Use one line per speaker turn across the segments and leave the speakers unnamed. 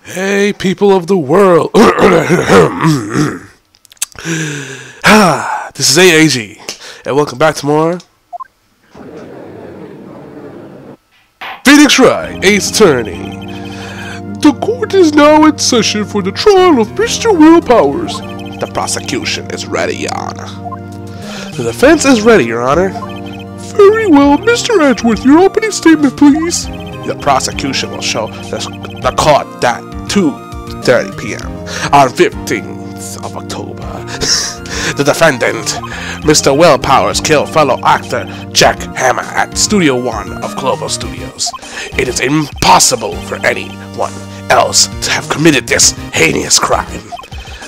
Hey, people of the world. This is AAG, and welcome back to more Phoenix Wright, Ace Attorney. The court is now in session for the trial of Mr. Will Powers. The prosecution is ready, Your Honor. The defense is ready, Your Honor. Very well, Mr. Edgeworth, your opening statement, please. The prosecution will show the court that 2:30 p.m. on 15th of October, the defendant, Mr. Will Powers, killed fellow actor Jack Hammer at Studio 1 of Global Studios. It is impossible for anyone else to have committed this heinous crime.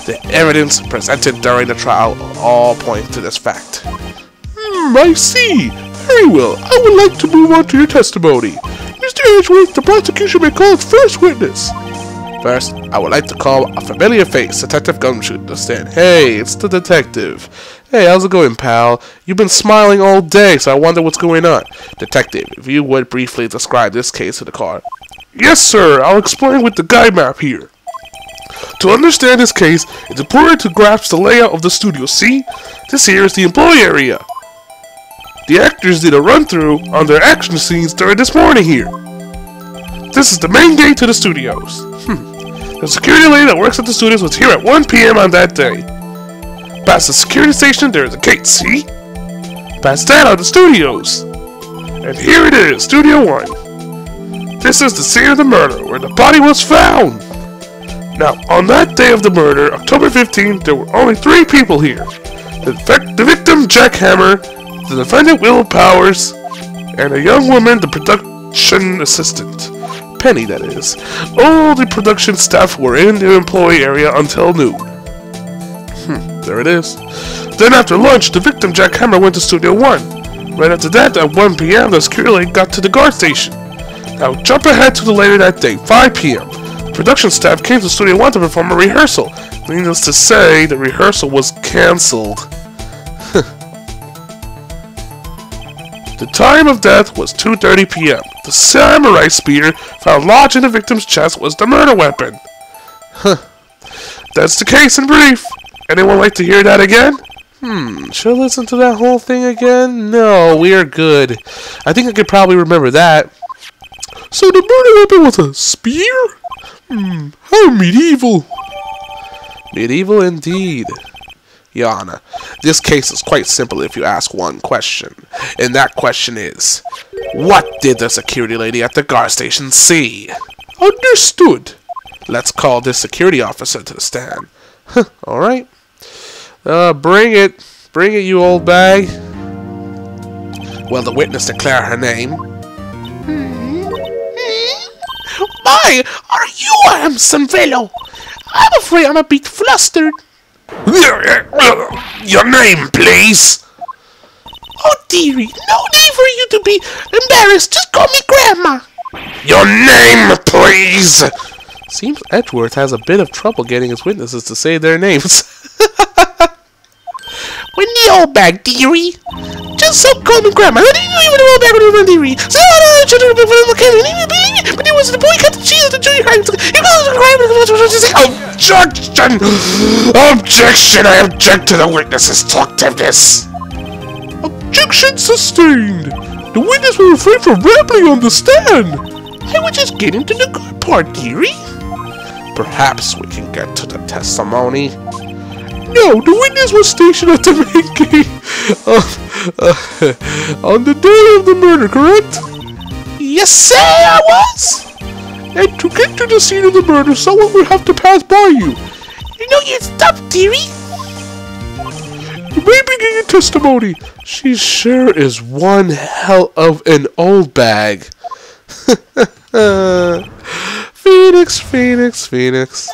The evidence presented during the trial all point to this fact. I see. Very well. I would like to move on to your testimony. Mr. Edgeworth, the prosecution may call its first witness. First, I would like to call a familiar face, Detective Gumshoe, to stand. Hey, it's the detective. Hey, how's it going, pal? You've been smiling all day, so I wonder what's going on. Detective, if you would briefly describe this case to the court. Yes, sir. I'll explain with the guide map here. To understand this case, it's important to grasp the layout of the studio. See? This here is the employee area. The actors did a run-through on their action scenes during this morning here. This is the main gate to the studios. The security lady that works at the studios was here at 1 p.m. on that day. Past the security station, there is a gate, see? Past that are the studios. And here it is, Studio 1. This is the scene of the murder, where the body was found. Now, on that day of the murder, October 15th, there were only 3 people here. The victim, Jack Hammer, the defendant, Will Powers, and a young woman, the production assistant. Penny, that is. All the production staff were in their employee area until noon. There it is. Then after lunch, the victim, Jack Hammer, went to Studio 1. Right after that, at 1 p.m., the security lady got to the guard station. Now, jump ahead to the later that day, 5 p.m. The production staff came to Studio 1 to perform a rehearsal. Needless to say, the rehearsal was cancelled. The time of death was 2:30 p.m. The samurai spear found lodged in the victim's chest was the murder weapon. That's the case in brief. Anyone like to hear that again? Should I listen to that whole thing again? No, we are good. I think I could probably remember that. So the murder weapon was a spear? How medieval. Medieval indeed. Your Honor, this case is quite simple if you ask one question. And that question is, what did the security lady at the guard station see? Understood. Let's call this security officer to the stand. Alright. Bring it. Bring it, you old bag. Will the witness declare her name?
My, are you a handsome fellow? I'm afraid I'm a bit flustered.
Your name, please.
Oh, dearie, no need for you to be embarrassed. Just call me Grandma.
Your name, please. Seems Edgeworth has a bit of trouble getting his witnesses to say their names.
When the old bag, dearie. Just so call me Grandma. How do you know you were the old bag when you were dearie? So I don't know children before but it was the boy cut the cheese at the junior high.
Objection! Objection! I object to the witness's talkativeness.
Objection sustained. The witness will refrain from rambling on the stand. I was just getting to the good part, dearie.
Perhaps we can get to the testimony.
No, the witness was stationed at the main gate on the day of the murder, correct? Yes, sir, I was. And to get to the scene of the murder, someone would have to pass by you. You know you stopped, dearie. You may begin your testimony.
She sure is one hell of an old bag. Phoenix, Phoenix, Phoenix.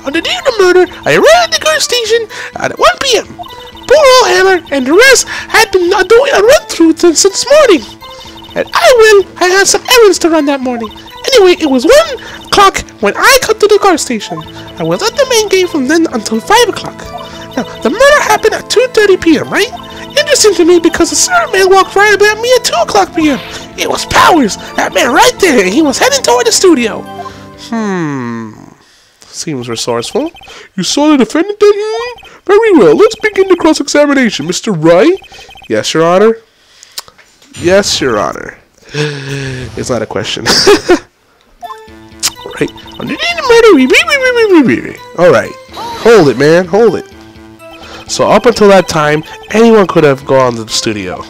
On the day of the murder, I arrived at the guard station at 1 p.m. Poor old Hammer and the rest had been doing a run-through since this morning. And I had some errands to run that morning. Anyway, it was 1 o'clock when I got to the guard station. I was at the main gate from then until 5 o'clock. Now, the murder happened at 2:30 p.m., right? Interesting to me because a certain man walked right up at me at 2 o'clock p.m. It was Powers, that man right there, and he was heading toward the studio.
Seems resourceful. You saw the defendant then? Very well. Let's begin the cross-examination. Mr. Wright? Yes, Your Honor. Yes, Your Honor. It's not a question. Right. Alright. Hold it, man. Hold it. So up until that time, anyone could have gone to the studio.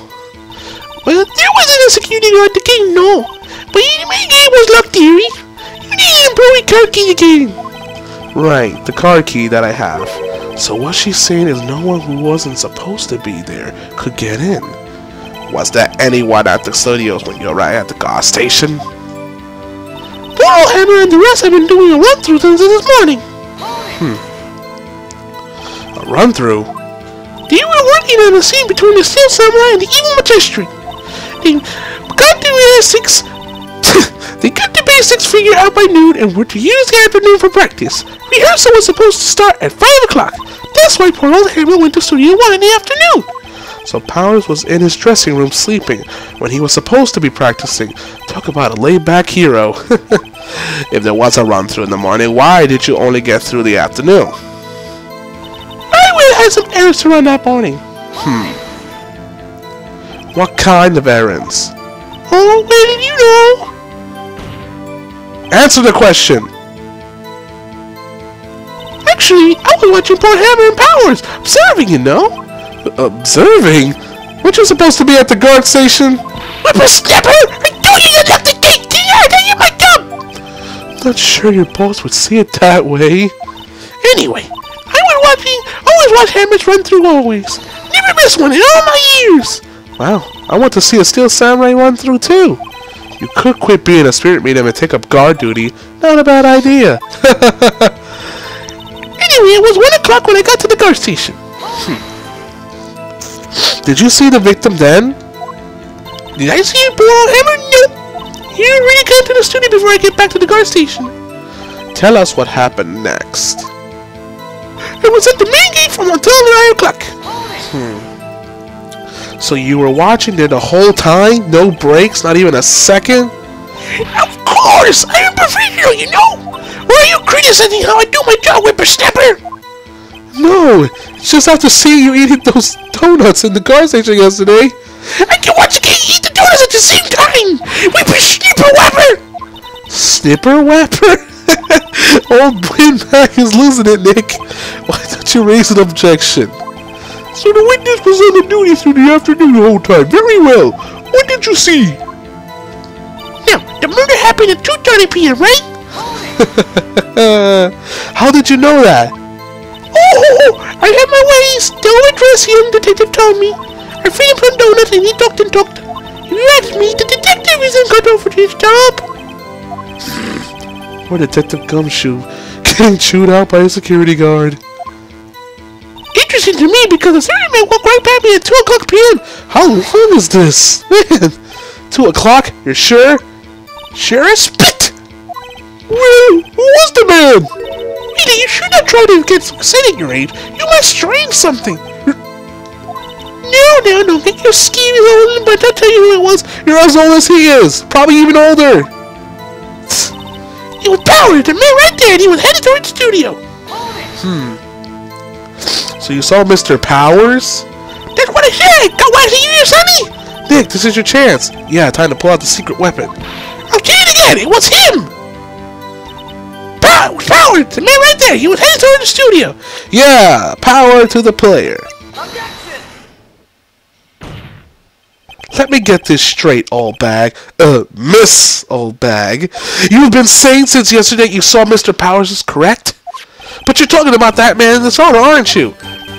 Well, there wasn't a security guard at the gate, no. But the main gate was locked, dearie. You need an employee card key again.
Right, the card key that I have. So what she's saying is no one who wasn't supposed to be there could get in. Was there anyone at the studios when you're right at the gas station?
Paul Hammer and the rest have been doing a run-through since this morning.
A run-through?
They were working on a scene between the Steel Samurai and the evil magistrate. They got the basics. They got the basics figured out by noon and were to use the afternoon for practice. Rehearsal was supposed to start at 5 o'clock. That's why poor old Hammer went to Studio 1 in the afternoon.
So Powers was in his dressing room sleeping when he was supposed to be practicing. Talk about a laid-back hero. If there was a run-through in the morning, why did you only get through the afternoon?
I would have had some errands to run that morning.
What kind of errands?
Oh, where did you know?
Answer the question!
Actually, I was watching poor Hammer and Powers, observing, you know.
Observing? Weren't you supposed to be at the guard station?
Whippersnapper! I told you to lock the gate! Get out of my dump!
Not sure your boss would see it that way.
Anyway, always watch Hammer's run through always. Never miss one in all my years.
Wow, I want to see a Steel Samurai run through too. You could quit being a spirit medium and take up guard duty. Not a bad idea.
Anyway, it was 1 o'clock when I got to the guard station.
Did you see the victim then?
Did I see you, poor Hammer? Nope. He already got to the studio before I get back to the guard station.
Tell us what happened next.
I was at the main gate from until 9 o'clock.
So you were watching there the whole time? No breaks? Not even a second?
Of course! I'm a professional, you know! Why are you criticizing how I do my job, whippersnapper?
No, it's just after seeing you eating those donuts in the car station yesterday.
I can watch a kid eat the donuts at the same time! Whipper-snipper-whapper!
Snipper-whapper? Old Windbag is losing it, Nick. Why don't you raise an objection?
So the witness was on the duty through the afternoon the whole time. Very well. What did you see? Now, the murder happened at 2:30 p.m., right?
How did you know that?
Oh, I have my ways. Don't address him, detective told me. I fed him some donuts and he talked and talked. If you ask me, the detective isn't cut off for his job.
Or Detective Gumshoe getting chewed out by a security guard.
Interesting to me because a certain man walked right past me at 2 o'clock p.m.
How long is this? Man, 2 o'clock? You're sure?
Sure as spit!
Well, who was the man?
Peter, you should not try to get succeed at your age. You must strain something. No, don't get your schemes on, but I'll tell you who it was.
You're as old as he is. Probably even older.
It was Powers, the man right there, and he was headed toward the studio.
So you saw Mr. Powers?
That's what I said! Go watch the year, sonny!
Nick, this is your chance. Yeah, time to pull out the secret weapon.
I'll tell you again, it was him! Powers, the man right there, he was headed toward the studio.
Yeah, power to the player.
Objection!
Let me get this straight, old bag. Miss old bag. You've been saying since yesterday you saw Mr. Powers is correct? But you're talking about that man in the photo, aren't you?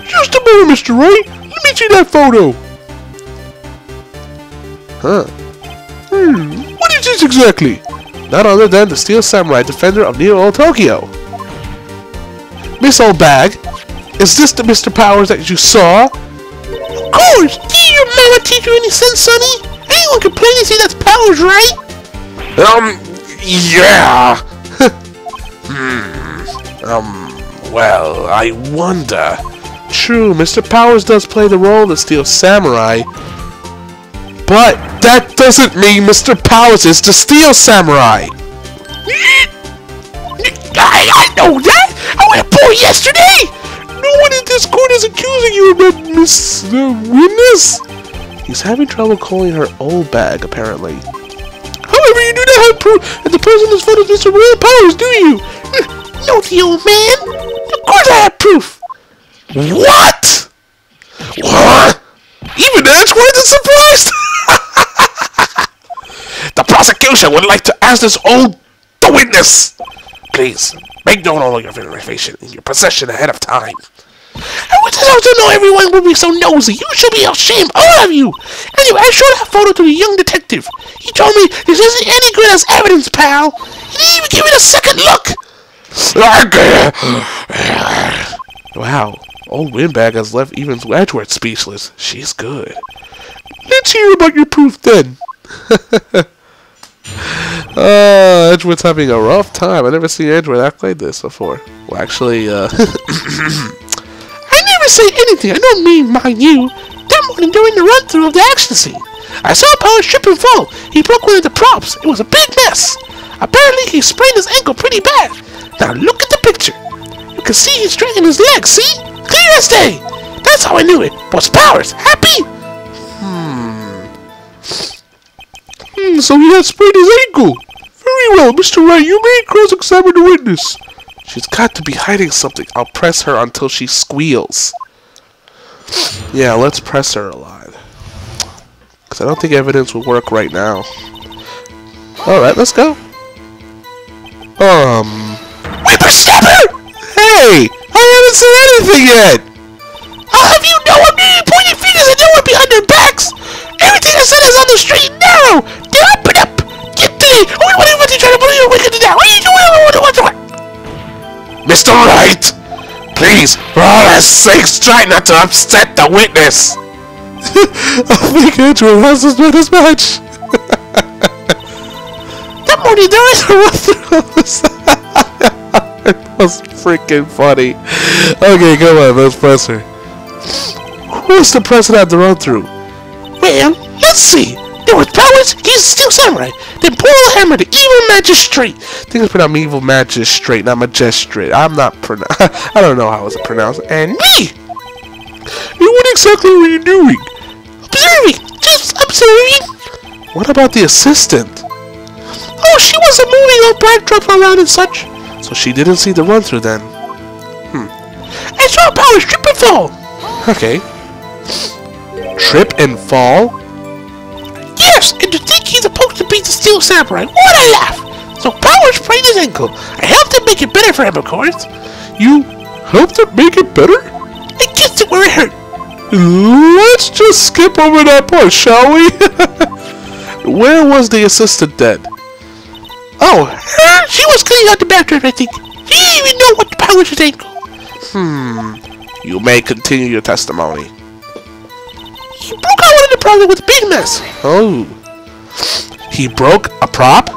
Just a moment, Mr. Wright. Let me see that photo.
Huh.
What is this exactly?
None other than the Steel Samurai, defender of Neo Tokyo. Miss Old Bag, is this the Mr. Powers that you saw?
Of course! Do your mama teach you any sense, sonny? Anyone can plainly see that's Powers, right?
Yeah. Well, I wonder. True, Mr. Powers does play the role of the Steel Samurai. But that doesn't mean Mr. Powers is the Steel Samurai.
I know that! I went poor yesterday!
No one in this court is accusing you of that, Miss Witness. He's having trouble calling her old bag, apparently.
However, you do not have proof that the person in this photo is Mr. Will Powers, do you? No, the old man. Of course I have proof.
What? What? Even Edgeworth is surprised?
The prosecution would like to ask this old witness. Please, make known all of your information in your possession ahead of time. I would love to know everyone would be so nosy. You should be ashamed, all of you. Anyway, I showed that photo to the young detective. He told me this isn't any good as evidence, pal. He didn't even give it a second look.
Wow, old Windbag has left even Edgeworth speechless. She's good. Let's hear about your proof then. Edgeworth's having a rough time. I've never seen Edgeworth act like this before. Well, actually,
I never say anything. I don't mean mind you. That morning during the run-through of the action scene, I saw Powers trip and fall. He broke one of the props. It was a big mess. Apparently, he sprained his ankle pretty bad. Now look at the picture. You can see he's straightening his leg. See? Clear as day. That's how I knew it. Was Powers happy?
So he had sprained his ankle. Very well, Mr. Wright, you may cross-examine the witness. She's got to be hiding something. I'll press her until she squeals. Yeah, let's press her alive. Because I don't think evidence will work right now. Alright, let's go.
Whippersnapper!
Hey! I haven't said anything yet!
I'll have you know I'm not pointing fingers at no one behind their backs! Everything I said is on the straight and narrow! Get up and up! Get there! What are you trying to believe you're wicked now? What are you doing?
Mr. Wright! Please, for all our sakes, try not to upset the witness! I think Edgeworth has to win this match!
That morning there was a run-through.
It was freaking funny. Okay, come on, let's press her. Who's the president at the run-through?
Well, let's see. There was Powers, he's a Steel Samurai. Then poor old Hammer, the evil magistrate.
I think it's pronounced evil magistrate, not magistrate. I don't know how it's pronounced.
And me!
And what exactly were you doing?
Observing! Just observing!
What about the assistant?
Oh, she wasn't moving all backdrop around and such.
So she didn't see the run-through then.
I saw Powers trip and fall.
Okay. Trip and fall?
Yes, and to think he's supposed to be the Steel Samurai. What a laugh! So Powers sprained his ankle. I helped him make it better for him, of course.
You helped him make it better?
I kissed it where it hurt.
Let's just skip over that part, shall we? Where was the assistant then?
Oh, she was cleaning out the bathroom, I think. She didn't even know what the Powers' his ankle.
You may continue your testimony.
He broke out one of the props with a big mess.
Oh. He broke a prop?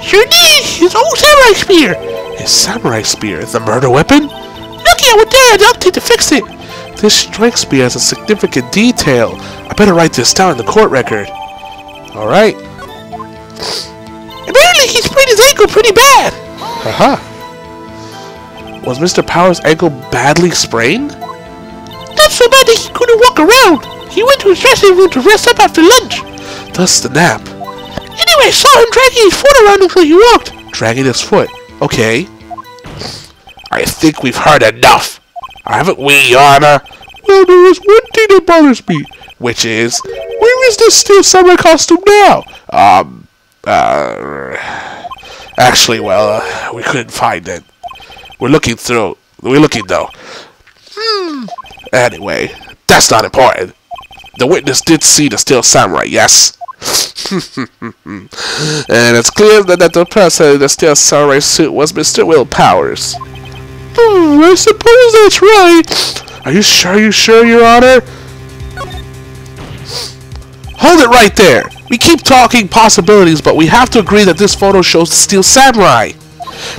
Sure did. His old samurai spear.
His samurai spear? The murder weapon?
Lucky I was there at the update to fix it.
This strike spear has a significant detail. I better write this down in the court record. Alright.
Apparently he sprained his ankle pretty bad.
Haha. Was Mr. Powers' ankle badly sprained?
Not so bad that he couldn't walk around. He went to his dressing room to rest up after lunch.
Thus the nap.
Anyway, I saw him dragging his foot around until he walked.
Dragging his foot. Okay. I think we've heard enough. Haven't we, Your Honor? Well, there is one thing that bothers me. Which is, where is this Steel Samurai costume now? Actually, well, we couldn't find it. We're looking though. Anyway, that's not important. The witness did see the Steel Samurai, yes? And it's clear that the person in the Steel Samurai suit was Mr. Will Powers. I suppose that's right. Are you sure, Your Honor? Hold it right there. We keep talking possibilities, but we have to agree that this photo shows the Steel Samurai.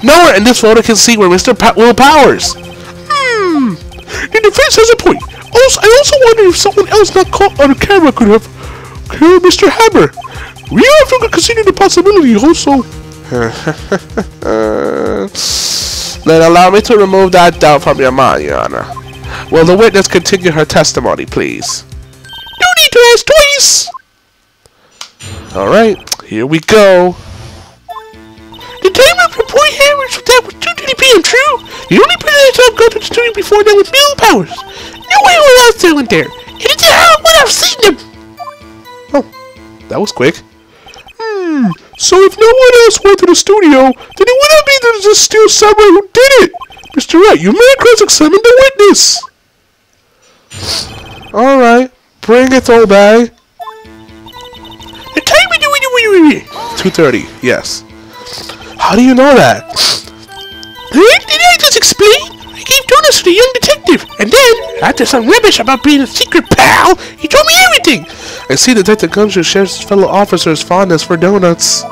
Nowhere in this photo can see where Mr. Will Powers. The defense has a point. I also wonder if someone else not caught on camera could have killed Mr. Hammer. We have to consider the possibility also. Then allow me to remove that doubt from your mind, Your Honor. Will the witness continue her testimony, please?
No need to ask twice!
Alright, here we go.
The time of report here was that was 2:20 p.m. True? The only person I saw go to the studio before that was Bill Powers. No way who else they went there. And it's how I would have seen them.
Oh, that was quick.
So if no one else went to the studio, then it would have been that there's still someone who did it. Mr. Wright, you may cross-examine the witness.
Alright, bring it all back.
The time we do
2:30, yes. How do you know that?
Did I just explain? I gave donuts to the young detective, and then, after some rubbish about being a secret pal, he told me everything.
I see Detective Gumshoe shares his fellow officers' fondness for donuts.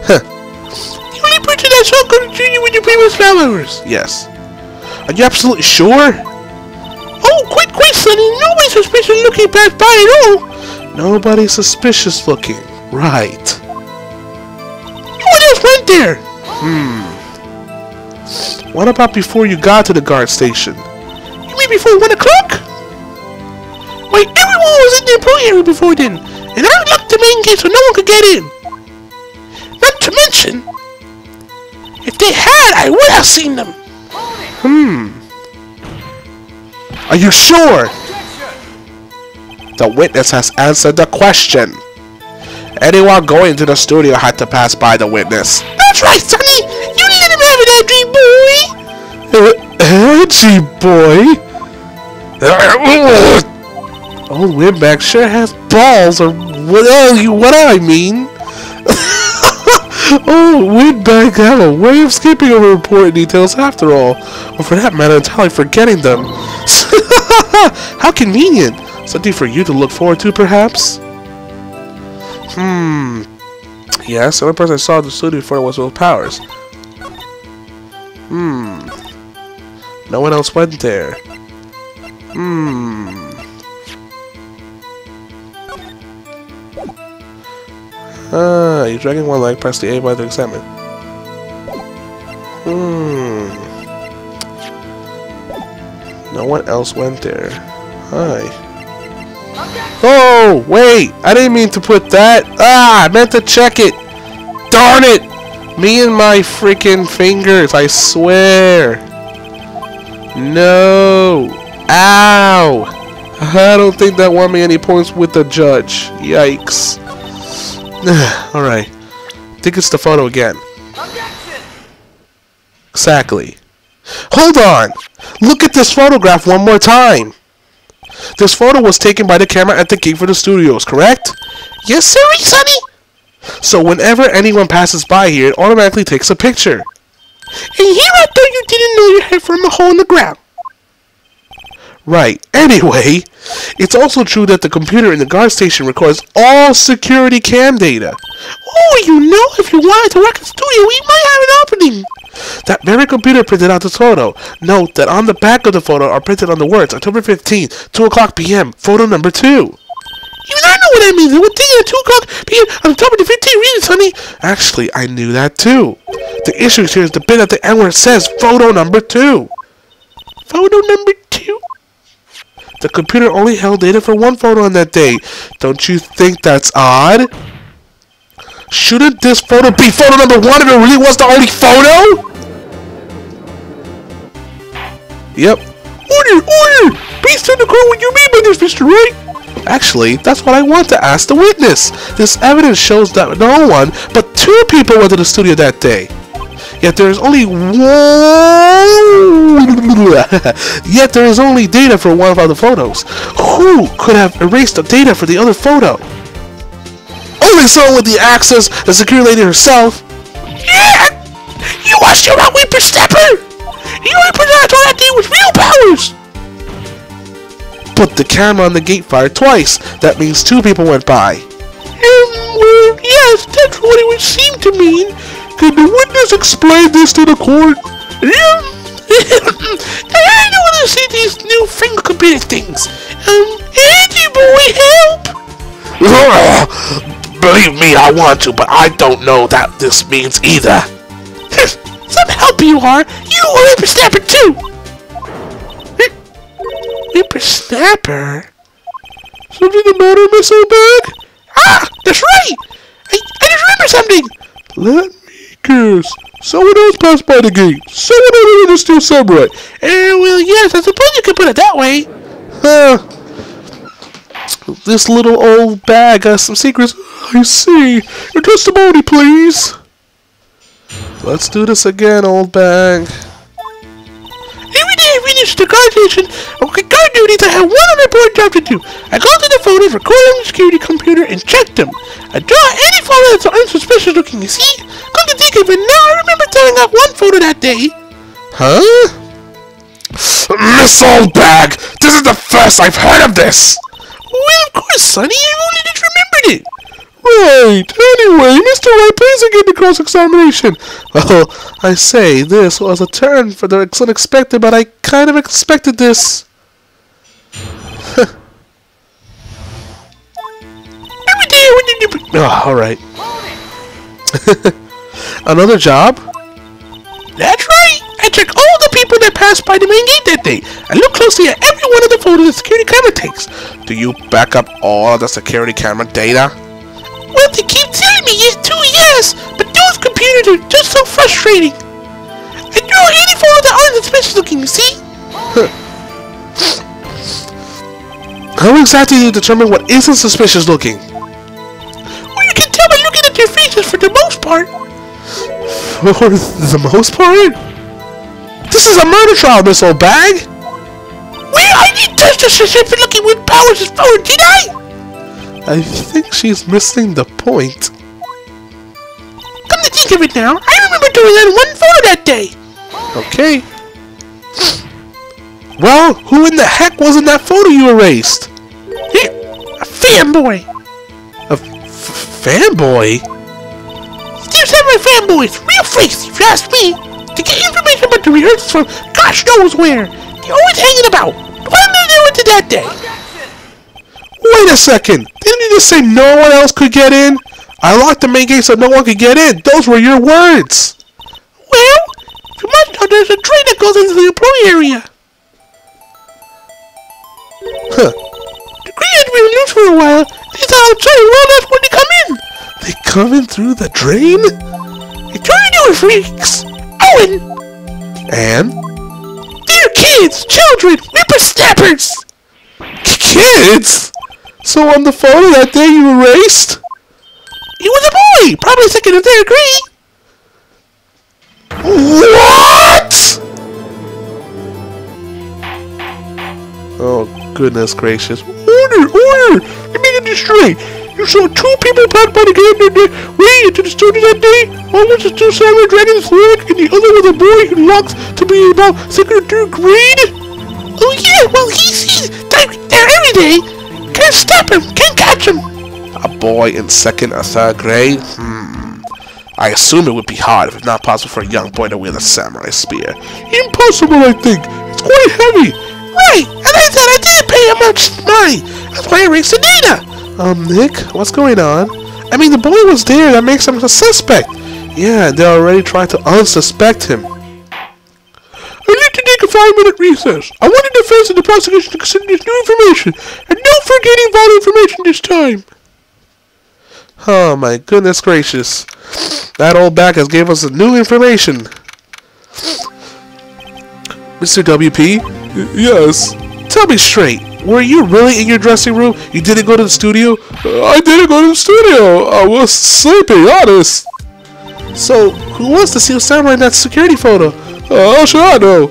Huh.
The only person I saw go to junior with your previous followers.
Yes. Are you absolutely sure?
Oh, quite, Sonny. Nobody's suspicious looking past by at all.
Nobody suspicious looking. Right.
No one else went there.
What about before you got to the guard station?
You mean before 1 o'clock? Why, everyone was in the employee area before then, and I locked the main gate so no one could get in. Not to mention, if they had, I would have seen them.
Are you sure? The witness has answered the question. Anyone going to the studio had to pass by the witness.
That's right, Sonny. You let him have it,
Edgy boy? Old Windbag sure has balls, or what I mean. Oh, Windbag have a way of skipping over important details after all. Or for that matter, entirely forgetting them. How convenient. Something for you to look forward to, perhaps? Yes, the only person I saw in the studio before was Will Powers. No one else went there. You're dragging one leg, press the A button to examine. No one else went there. Hi. Oh, wait! I didn't mean to put that. I meant to check it. Darn it! Me and my freaking fingers, I swear. No. Ow! I don't think that won me any points with the judge. Yikes. Alright. I think it's the photo again. Exactly. Hold on! Look at this photograph one more time! This photo was taken by the camera at the gate for the studios, correct?
Yes, sir, Sonny.
So whenever anyone passes by here, it automatically takes a picture.
And here I thought you didn't know your head from a hole in the ground.
Right. Anyway, it's also true that the computer in the guard station records all security cam data.
Oh, you know, if you wanted to work in the studio, we might have an opening.
That very computer printed out the photo. Note that on the back of the photo are printed on the words October 15th, 2 o'clock p.m., photo number 2.
Even I know what that means. It was taken at 2 o'clock p.m. on October the 15th, really, Sonny.
Actually, I knew that too. The issue here is the bit at the end where it says photo number 2.
Photo number 2?
The computer only held data for one photo on that day. Don't you think that's odd? Shouldn't this photo be photo number 1 if it really was the only photo? Yep.
Order! Please tell the court what you mean by this, Mr. Wright.
Actually, that's what I want to ask the witness. This evidence shows that no one but 2 people went to the studio that day. Yet there is only data for one of the photos. Who could have erased the data for the other photo? Only someone with the access, the security lady herself.
Yeah! You watched your out whippersnapper! The only person I saw that day was Real Powers!
But the camera on the gate fired twice. That means 2 people went by.
Well, yes, that's what it would seem to mean. Can the witness explain this to the court? I don't want to see these new finger computer things. Angie boy, help!
Believe me, I want to, but I don't know what this means either.
Some help you are. You a whippersnapper too. Whippersnapper?
Something the matter, Miss Oldbag?
Ah, that's right. I just remember something.
Let me guess. Someone else passed by the gate. Someone other than the Steel Samurai.
Well, yes, I suppose you could put it that way.
This little old bag has some secrets. I see. Your testimony, please. Let's do this again, old bag.
Every day I finish the guard station, guard duties, I have one important job to do. I go to the photos, record on the security computer, and check them. I draw any photo that's unsuspicious looking, you see? Come to think of it, now I remember throwing out one photo that day.
Huh? Miss Oldbag, this is the first I've heard of this.
Well, of course, Sonny, I only just remembered it.
Right. Anyway, Mr. Wright, please begin the cross-examination. Well, I say, this was a turn for the unexpected, but I kind of expected this.
Every day when you do...
Oh, alright. Another job?
That's right. I check all the people that passed by the main gate that day. I look closely at every one of the photos the security camera takes.
Do you back up all of the security camera data?
Well, they keep telling me it too, yes, but those computers are just so frustrating. I draw any photo that aren't suspicious looking, you see?
How exactly do you determine what isn't suspicious looking?
Well, you can tell by looking at their faces for the most part.
For the most part? This is a murder trial, Miss Oldbag!
Well, I didn't touch the suspicious looking with powers as phone, did I?
I think she's missing the point.
Come to think of it now, I remember doing that in one photo that day.
Okay. Well, who in the heck was in that photo you erased?
A fanboy.
A fanboy?
Steel Samurai fanboys, real freaks, if you ask me. To get information about the rehearsals from gosh knows where. They're always hanging about. What am I doing to that day?
Wait a second! Didn't you just say no one else could get in? I locked the main gate so no one could get in. Those were your words.
Well, you must know there's a train that goes into the employee area.
Huh.
The train has been loose for a while. These are outside well enough when they come in.
They come in through the drain?
It's all you do, freaks. Owen!
And?
They're kids, children, whippersnappers.
Kids? So on the photo that day you erased?
He was a boy, probably second or third grade.
What? Oh, goodness gracious. Order! Order! Let me get this straight. You saw two people pass by the game that day, way into the studio that day. One was a Steel Samurai Dragon's Lord, and the other was a boy who looks to be about second or third grade.
Oh yeah, well he's there every day. Can't stop him, can't catch him.
A boy in second or third grade? I assume it would be hard, if not possible, for a young boy to wield a samurai spear. Impossible, I think. It's quite heavy.
Right, and I said I didn't pay him much money. That's why I erased the data.
Nick, what's going on? I mean, the boy was there. That makes him a suspect. Yeah, they're already trying to unsuspect him. I need to take a 5-minute recess. I want the defense and the prosecution to consider this new information, and no forgetting vital information this time. Oh my goodness gracious. That old bag has gave us new information. Mr. WP? Yes. Tell me straight. Were you really in your dressing room? You didn't go to the studio? I didn't go to the studio. I was sleeping, honest. So, who was the Steel Samurai in that security photo? How should I know?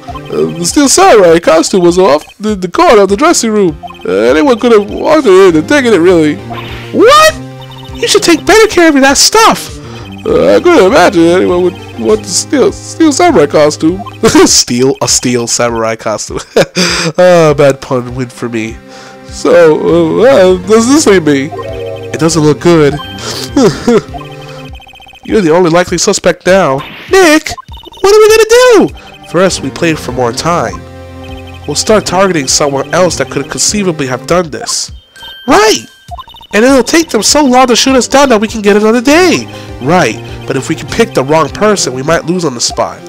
The Steel Samurai costume was off the corner of the dressing room. Anyone could have walked in and taken it, really. What? You should take better care of that stuff. I couldn't imagine anyone would want to steal samurai costume. A steel samurai costume. Bad pun win for me. So, does this leave me? It doesn't look good. You're the only likely suspect now. Nick, what are we gonna do? First, we play for more time. We'll start targeting someone else that could conceivably have done this. Right!
And it'll take them so long to shoot us down that we can get another day. Right, but if we can pick the wrong person, we might lose on the spot.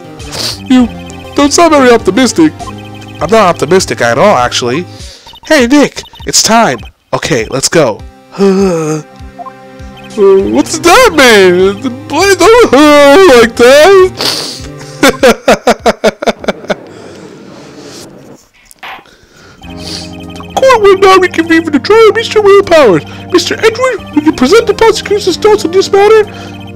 You don't sound very optimistic.
I'm not optimistic at all, actually. Hey, Nick, it's time. Okay, let's go.
What's that, man? Boy, don't like that. The court will now reconvene for the trial of Mr. Will Powers. Mr. Edward, will you present the prosecution's thoughts on this matter?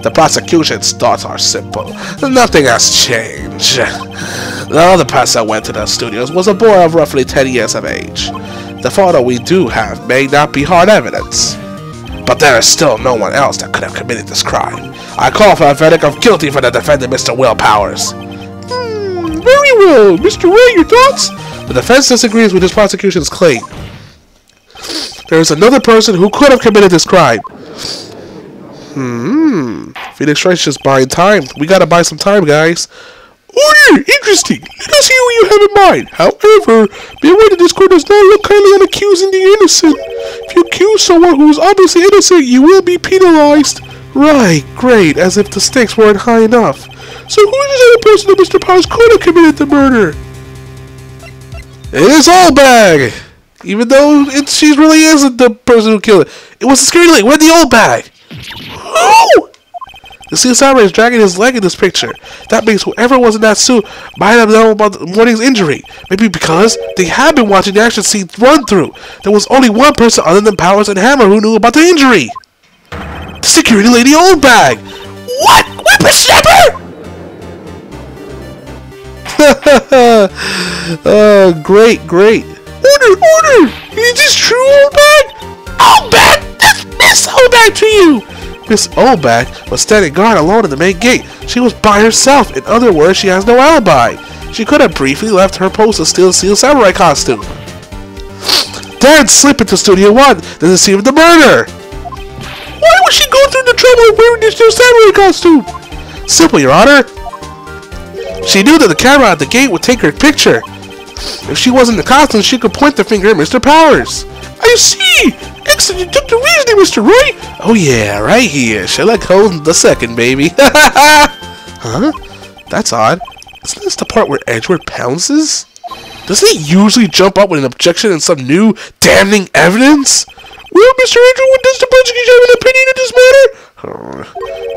The prosecution's thoughts are simple. Nothing has changed. The other person that went to the studios was a boy of roughly 10 years of age. The photo we do have may not be hard evidence, but there is still no one else that could have committed this crime. I call for a verdict of guilty for the defendant, Mr. Will Powers.
Very well. Mr. Ray, your thoughts?
The defense disagrees with this prosecution's claim. There is another person who could have committed this crime. Phoenix Wright's just buying time. We gotta buy some time, guys.
Order! Interesting. Let us hear what you have in mind. However, be aware that this court does not look kindly on accusing the innocent. If you accuse someone who is obviously innocent, you will be penalized.
Right, great, as if the stakes weren't high enough.
So who is this other person that Mr. Powers could have committed the murder?
It is Oldbag! Even though she really isn't the person who killed it. It was the scary lady. Where'd the Oldbag?
Who?
The Steel Samurai is dragging his leg in this picture. That means whoever was in that suit might have known about the morning's injury. Maybe because they had been watching the action scene run through. There was only one person other than Powers and Hammer who knew about the injury. The security lady Oldbag.
What? Whippersnapper?
Oh, great.
Order! Is this true, Oldbag? Oldbag! That's Miss Oldbag to you!
Miss Oldbag was standing guard alone at the main gate. She was by herself. In other words, she has no alibi. She could have briefly left her post to steal Steel Samurai costume. Then slip into Studio 1, then the scene of the murder.
Why would she go through the trouble of wearing the Steel Samurai costume?
Simple, Your Honor. She knew that the camera at the gate would take her picture. If she wasn't in the costume, she could point the finger at Mr. Powers.
I see! Excellent deductive reasoning, Mr. Wright!
Oh yeah, right here. Sherlock Holmes the second, baby. Huh? That's odd. Isn't this the part where Edward pounces? Doesn't he usually jump up with an objection and some new, damning evidence?
Well, Mr. Edward, does the prosecution have an opinion on this matter?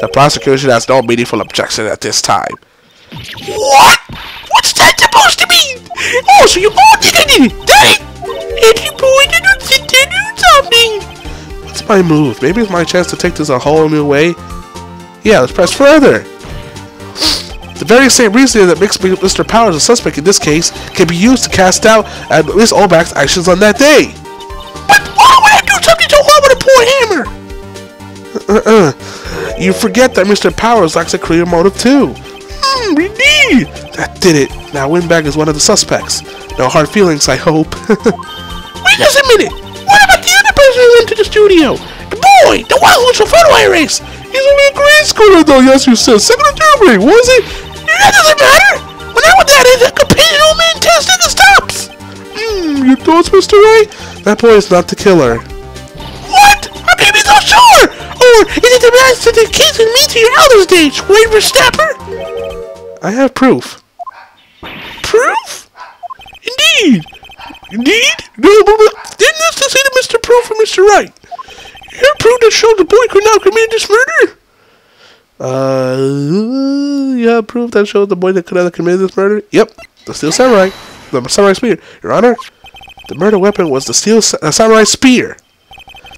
The prosecution has no meaningful objection at this time.
What? What's that supposed to mean? Oh, so you all think I did it, did it? And you pointed to sit there and do something.
What's my move? Maybe it's my chance to take this a whole new way. Yeah, let's press further. The very same reasoning that makes Mr. Powers a suspect in this case can be used to cast doubt at Miss Oldbag's actions on that day.
But why would I do something so hard with a poor hammer?
You forget that Mr. Powers lacks a clear motive too.
Indeed.
That did it. Now Windbag is one of the suspects. No hard feelings, I hope.
Wait just a minute. What about the other person who went to the studio? The boy, the one who was for photo erase.
He's only a grade schooler though, yes you said. Second or third grade, was it?
That doesn't matter. When I was that age, I could paint an old man test in the stops.
Your thoughts, Mr. Wright? That boy is not the killer.
What? How can you be so sure? Or is it the match to the kids and me to your elder's age, Whippersnapper?
I have proof.
Proof? Indeed? No, didn't this to say to Mr. Proof or Mr. Wright? You have proof that shows the boy could not commit this murder?
You have proof that shows the boy that could have committed this murder? Yep, the Steel Samurai. The Samurai Spear. Your Honor, the murder weapon was the Steel Samurai Spear.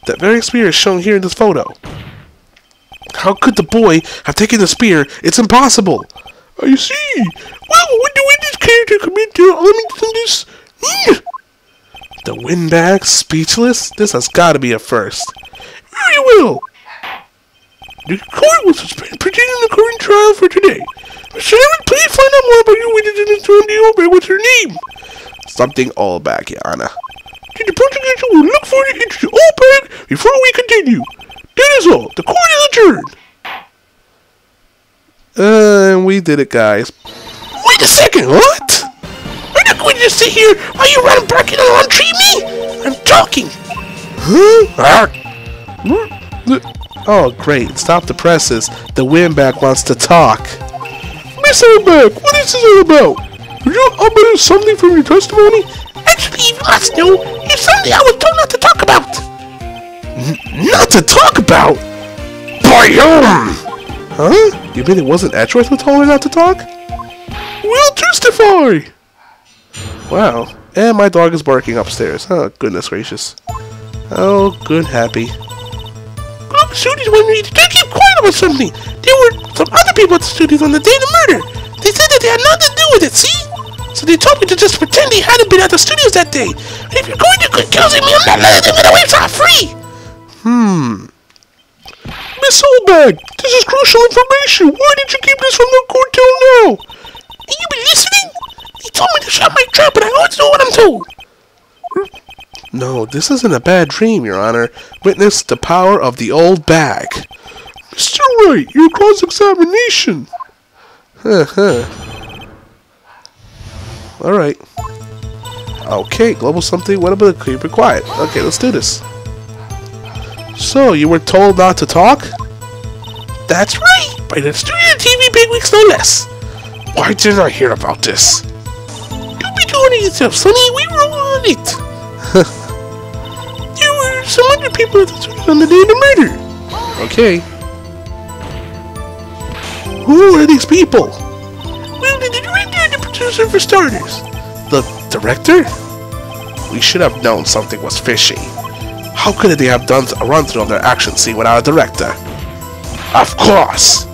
That very spear is shown here in this photo. How could the boy have taken the spear? It's impossible.
I see. Well, when the witness character commit the elements in this...
The Windbag speechless? This has got to be a first.
Very well. The court will suspend proceeding the current trial for today. Mr. Evans, please find out more about your witness and inform the Oldbag. What's her name?
Something Oldbag, Your Honor.
The prosecution will look for the interest of Oldbag before we continue. That is all. The court is adjourned.
We did it, guys.
Wait a second, what? I'm not going to just sit here while you run barking and treat me. I'm talking.
Huh?
Oh, great. Stop the presses. The windbag wants to talk.
Miss Windbag, what is this all about? Could you omit something from your testimony? Actually, you must know, it's something I was told not to talk about.
Not to talk about? By whom? Huh? You mean it wasn't Edgeworth who told her not to talk?
We'll testify!
Wow. And my dog is barking upstairs. Oh, goodness gracious. Oh, good happy.
Global Studios wanted me to keep quiet about something. There were some other people at the studios on the day of the murder. They said that they had nothing to do with it, see? So they told me to just pretend they hadn't been at the studios that day. And if you're going to accuse me, I'm not letting them get away scot-free. Miss Windbag, this is crucial information. Why did you keep this from the court till now? Have you been listening? They told me to shut my trap, and I always know what I'm told.
No, this isn't a bad dream, Your Honor. Witness the power of the old bag.
Mr. Wright, your cross-examination.
Alright. Okay, global something. What about keep it quiet? Okay, let's do this. So, you were told not to talk?
That's right, by the studio TV bigwigs no less.
Why didn't I hear about this?
Don't be doing it yourself, Sonny. We were on it. There were some other people at the studio on the day of the murder.
Okay. Who are these people?
Well, the director and the producer for starters.
The director? We should have known something was fishy. How could they have done a run-through of their action scene without a director? Of course!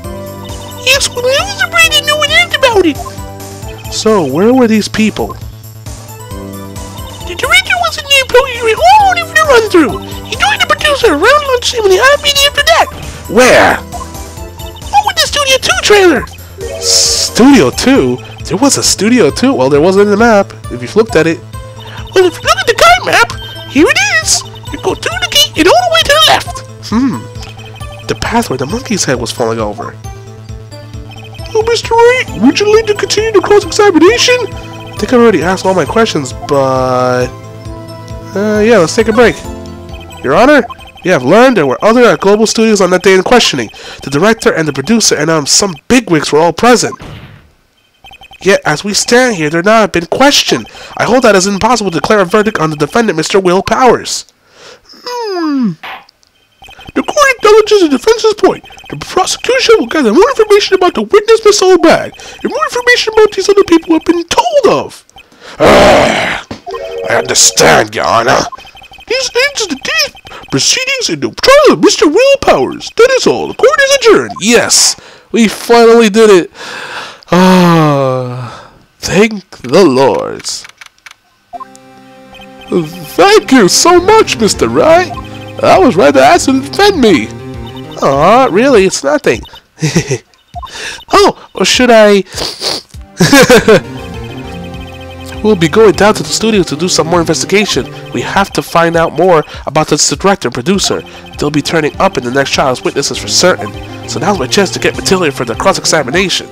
Yes, well, I was afraid that no one asked about it.
So, where were these people?
The director wasn't there probably all over the run-through. He joined the producer around lunchtime and he had me after that.
Where?
Oh, with the Studio 2 trailer.
Studio 2? There was a Studio 2? Well, there wasn't in the map, if you looked at it.
Well, if you look at the guide map, here it is. You go through the gate and all the way to the left.
The path where the monkey's head was falling over.
Oh, Mr. Wright, would you like to continue the cross-examination?
I think I already asked all my questions, but... yeah, let's take a break. Your Honor, we have learned there were other at Global Studios on that day in questioning. The director and the producer and some bigwigs were all present. Yet, as we stand here, there now have been questioned. I hold that it's impossible to declare a verdict on the defendant, Mr. Will Powers.
The court acknowledges the defense's point. The prosecution will gather more information about the witness, Miss Windbag, and more information about these other people have been told of.
I understand, Your Honor.
This ends the day's proceedings in the trial of Mr. Will Powers. That is all. The court is adjourned.
Yes, we finally did it. Thank the Lords.
Thank you so much, Mr. Wright. I was ready to ask him to defend me.
Aw, really? It's nothing. Oh, or should I... We'll be going down to the studio to do some more investigation. We have to find out more about the director and producer. They'll be turning up in the next trial as witnesses for certain. So now's my chance to get material for the cross-examination.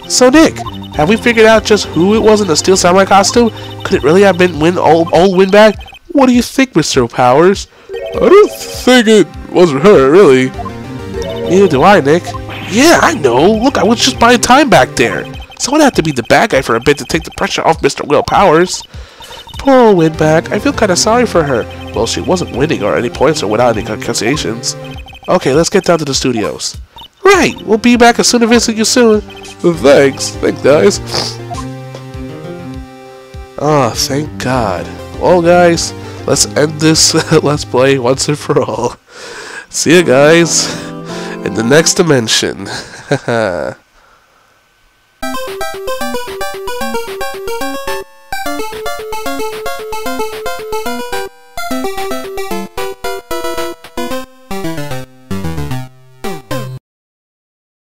So Nick, have we figured out just who it was in the Steel Samurai costume? Could it really have been old Windbag? What do you think, Mr. Powers?
I don't think it wasn't her, really.
Neither do I, Nick. Yeah, I know. Look, I was just buying time back there. Someone had to be the bad guy for a bit to take the pressure off Mr. Will Powers. Poor old Windbag. I feel kind of sorry for her. Well, she wasn't winning or any points or without any accusations. Okay, let's get down to the studios. Right, we'll be back as soon to visit you soon.
Thanks. Thanks, guys.
Oh, thank God. Well, guys, let's end this Let's Play once and for all. See you guys in the next dimension.